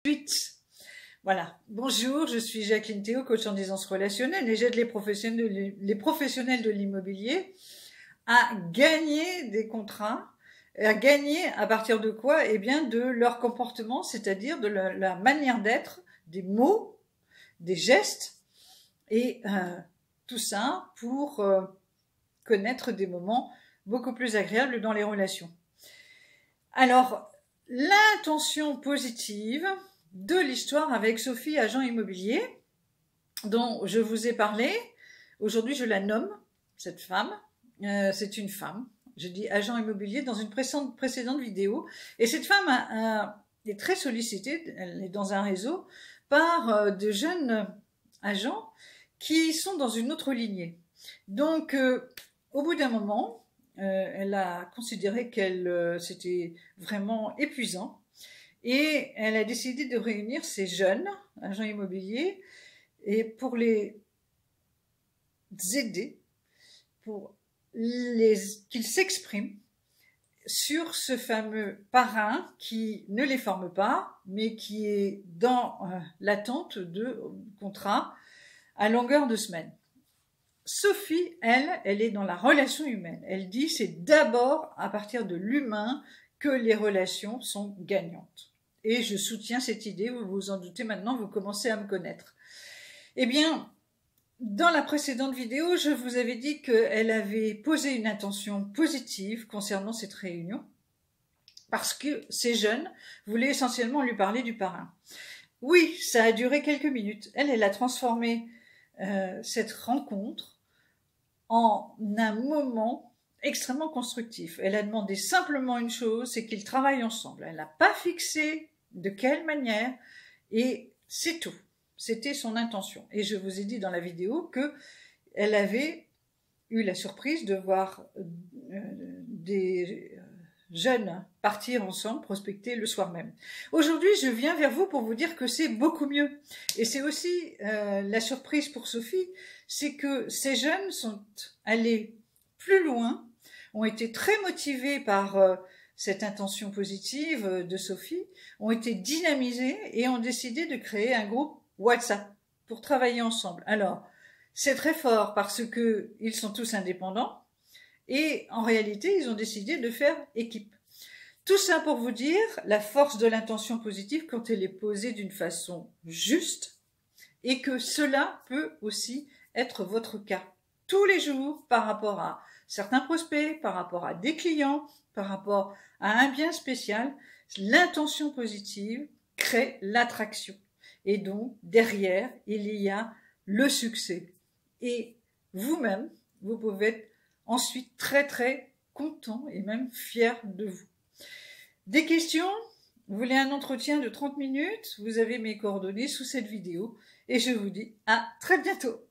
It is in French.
suite. Voilà, bonjour, je suis Jacqueline Théo, coach en aisance relationnelle et j'aide les professionnels de l'immobilier à gagner des contrats, et à gagner à partir de quoi? Eh bien de leur comportement, c'est-à-dire de la manière d'être, des mots, des gestes et tout ça pour connaître des moments beaucoup plus agréables dans les relations. Alors, l'intention positive de l'histoire avec Sophie, agent immobilier, dont je vous ai parlé. Aujourd'hui, je la nomme, cette femme. C'est une femme. Je dis agent immobilier dans une précédente vidéo. Et cette femme est très sollicitée, elle est dans un réseau, par de jeunes agents qui sont dans une autre lignée. Donc, au bout d'un moment, elle a considéré qu'elle c'était vraiment épuisant et elle a décidé de réunir ces jeunes agents immobiliers et pour les aider, pour qu'ils s'expriment sur ce fameux parrain qui ne les forme pas, mais qui est dans l'attente de contrats à longueur de semaine. Sophie, elle est dans la relation humaine. Elle dit c'est d'abord à partir de l'humain que les relations sont gagnantes. Et je soutiens cette idée, vous vous en doutez maintenant, vous commencez à me connaître. Eh bien, dans la précédente vidéo, je vous avais dit qu'elle avait posé une intention positive concernant cette réunion, parce que ces jeunes voulaient essentiellement lui parler du parrain. Oui, ça a duré quelques minutes. Elle a transformé cette rencontre en un moment extrêmement constructif. Elle a demandé simplement une chose, c'est qu'ils travaillent ensemble. Elle n'a pas fixé de quelle manière, et c'est tout. C'était son intention. Et je vous ai dit dans la vidéo qu'elle avait eu la surprise de voir des jeunes partir ensemble, prospecter le soir même. Aujourd'hui, je viens vers vous pour vous dire que c'est beaucoup mieux. Et c'est aussi la surprise pour Sophie, c'est que ces jeunes sont allés plus loin, ont été très motivés par cette intention positive de Sophie, ont été dynamisés et ont décidé de créer un groupe WhatsApp pour travailler ensemble. Alors, c'est très fort parce que ils sont tous indépendants et en réalité, ils ont décidé de faire équipe. Tout ça pour vous dire la force de l'intention positive quand elle est posée d'une façon juste et que cela peut aussi être votre cas tous les jours par rapport à certains prospects, par rapport à des clients, par rapport à un bien spécial. L'intention positive crée l'attraction. Et donc, derrière, il y a le succès. Et vous-même, vous pouvez être ensuite très, très content et même fier de vous. Des questions? Vous voulez un entretien de 30 minutes? Vous avez mes coordonnées sous cette vidéo. Et je vous dis à très bientôt.